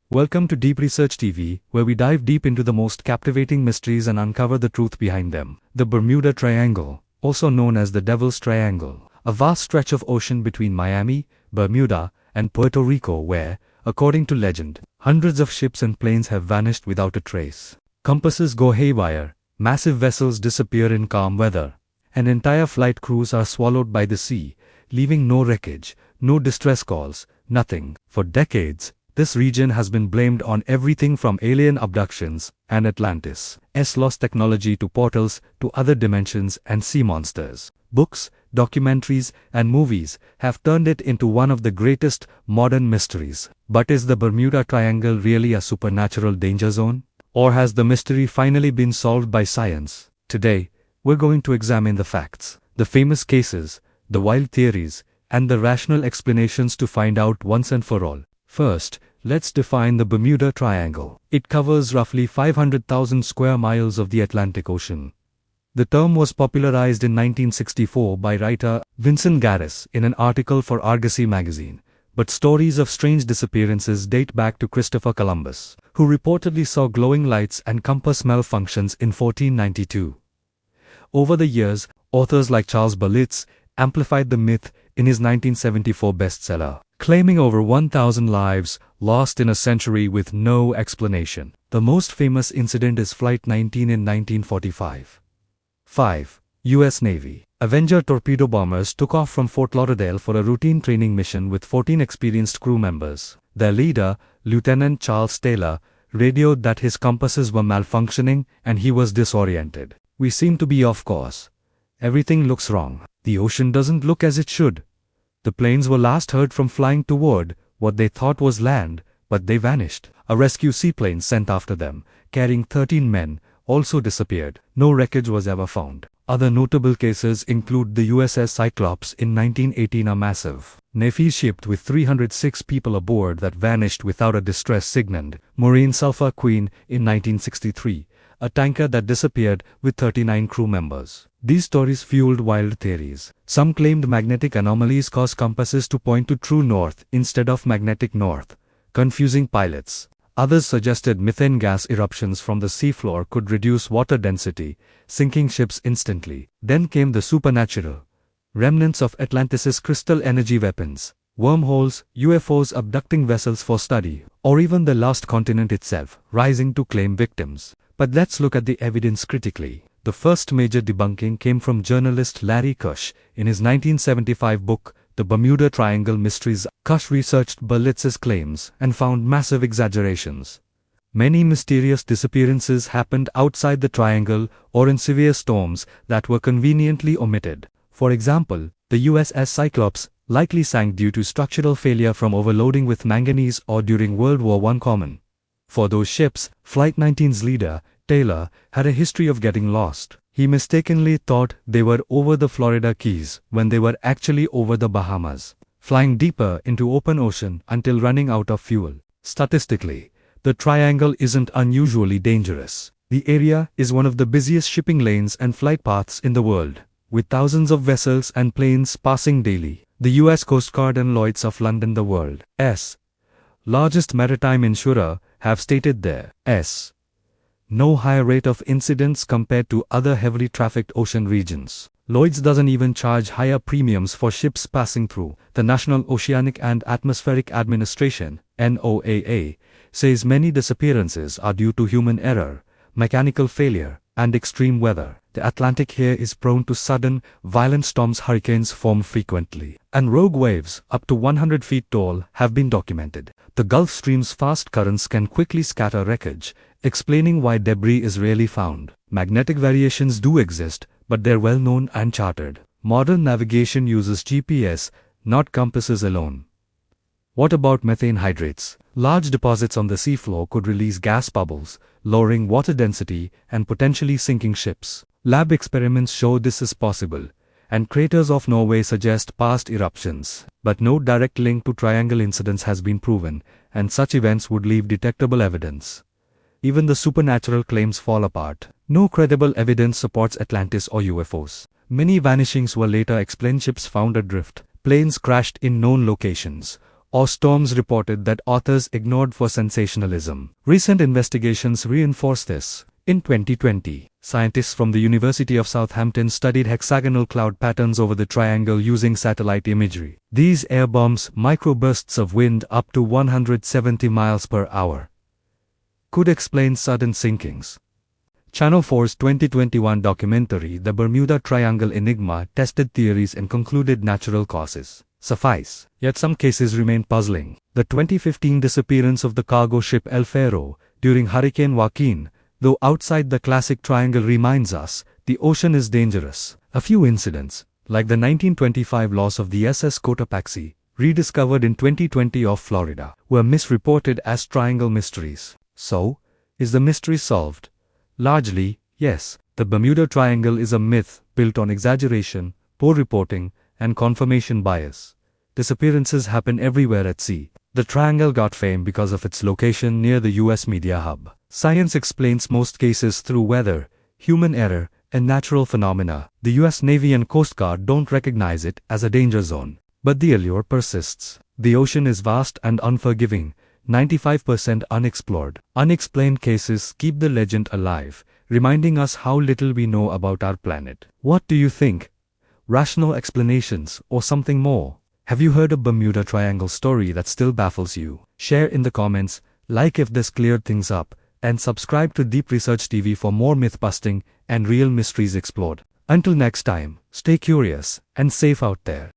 Welcome to Deep Research TV, where we dive deep into the most captivating mysteries and uncover the truth behind them. The Bermuda Triangle, also known as the Devil's Triangle, a vast stretch of ocean between Miami, Bermuda, and Puerto Rico where, according to legend, hundreds of ships and planes have vanished without a trace. Compasses go haywire, massive vessels disappear in calm weather, and entire flight crews are swallowed by the sea, leaving no wreckage, no distress calls, nothing. For decades, this region has been blamed on everything from alien abductions and Atlantis' lost technology to portals to other dimensions and sea monsters. Books, documentaries, and movies have turned it into one of the greatest modern mysteries. But is the Bermuda Triangle really a supernatural danger zone? Or has the mystery finally been solved by science? Today, we're going to examine the facts, the famous cases, the wild theories, and the rational explanations to find out once and for all. First, let's define the Bermuda Triangle. It covers roughly 500,000 square miles of the Atlantic Ocean. The term was popularized in 1964 by writer Vincent Garris in an article for Argosy magazine. But stories of strange disappearances date back to Christopher Columbus, who reportedly saw glowing lights and compass malfunctions in 1492. Over the years, authors like Charles Berlitz amplified the myth in his 1974 bestseller, claiming over 1,000 lives lost in a century with no explanation. The most famous incident is Flight 19 in 1945. 5. U.S. Navy. Avenger torpedo bombers took off from Fort Lauderdale for a routine training mission with 14 experienced crew members. Their leader, Lieutenant Charles Taylor, radioed that his compasses were malfunctioning and he was disoriented. "We seem to be off course. Everything looks wrong. The ocean doesn't look as it should." The planes were last heard from flying toward what they thought was land, but they vanished. A rescue seaplane sent after them, carrying 13 men, also disappeared. No wreckage was ever found. Other notable cases include the USS Cyclops in 1918, a massive Navy ship with 306 people aboard that vanished without a distress signal. Marine Sulphur Queen in 1963, a tanker that disappeared with 39 crew members. These stories fueled wild theories. Some claimed magnetic anomalies cause compasses to point to true north instead of magnetic north, confusing pilots. Others suggested methane gas eruptions from the seafloor could reduce water density, sinking ships instantly. Then came the supernatural. Remnants of Atlantis' crystal energy weapons, wormholes, UFOs abducting vessels for study, or even the lost continent itself, rising to claim victims. But let's look at the evidence critically. The first major debunking came from journalist Larry Kusche in his 1975 book, The Bermuda Triangle Mysteries. Kusche researched Berlitz's claims and found massive exaggerations. Many mysterious disappearances happened outside the triangle or in severe storms that were conveniently omitted. For example, the USS Cyclops likely sank due to structural failure from overloading with manganese or during World War I. Common. For those ships, Flight 19's leader, Taylor, had a history of getting lost. He mistakenly thought they were over the Florida Keys when they were actually over the Bahamas, flying deeper into open ocean until running out of fuel. Statistically, the triangle isn't unusually dangerous. The area is one of the busiest shipping lanes and flight paths in the world, with thousands of vessels and planes passing daily. The US Coast Guard and Lloyd's of London, the world's largest maritime insurer, have stated there's no higher rate of incidents compared to other heavily trafficked ocean regions. Lloyd's doesn't even charge higher premiums for ships passing through. The National Oceanic and Atmospheric Administration, NOAA, says many disappearances are due to human error, mechanical failure, and extreme weather. The Atlantic here is prone to sudden, violent storms. Hurricanes form frequently, and rogue waves, up to 100 feet tall, have been documented. The Gulf Stream's fast currents can quickly scatter wreckage, explaining why debris is rarely found. Magnetic variations do exist, but they're well known and charted. Modern navigation uses GPS, not compasses alone. What about methane hydrates? Large deposits on the seafloor could release gas bubbles, lowering water density and potentially sinking ships. Lab experiments show this is possible, and craters off Norway suggest past eruptions. But no direct link to triangle incidents has been proven, and such events would leave detectable evidence. Even the supernatural claims fall apart. No credible evidence supports Atlantis or UFOs. Many vanishings were later explained: ships found adrift, planes crashed in known locations, or storms reported that authors ignored for sensationalism. Recent investigations reinforce this. In 2020, scientists from the University of Southampton studied hexagonal cloud patterns over the triangle using satellite imagery. These air bombs, microbursts of wind up to 170 miles per hour, could explain sudden sinkings. Channel 4's 2021 documentary, The Bermuda Triangle Enigma, tested theories and concluded natural causes suffice. Yet some cases remain puzzling. The 2015 disappearance of the cargo ship El Faro during Hurricane Joaquin, though outside the classic triangle, reminds us the ocean is dangerous. A few incidents, like the 1925 loss of the SS Cotopaxi, rediscovered in 2020 off Florida, were misreported as triangle mysteries. So, is the mystery solved? Largely, yes. The Bermuda Triangle is a myth built on exaggeration, poor reporting, and confirmation bias. Disappearances happen everywhere at sea. The triangle got fame because of its location near the US media hub. Science explains most cases through weather, human error, and natural phenomena. The US Navy and Coast Guard don't recognize it as a danger zone. But the allure persists. The ocean is vast and unforgiving, 95% unexplored. Unexplained cases keep the legend alive, reminding us how little we know about our planet. What do you think? Rational explanations or something more? Have you heard a Bermuda Triangle story that still baffles you? Share in the comments, like if this cleared things up, and subscribe to Deep Research TV for more myth-busting and real mysteries explored. Until next time, stay curious and safe out there.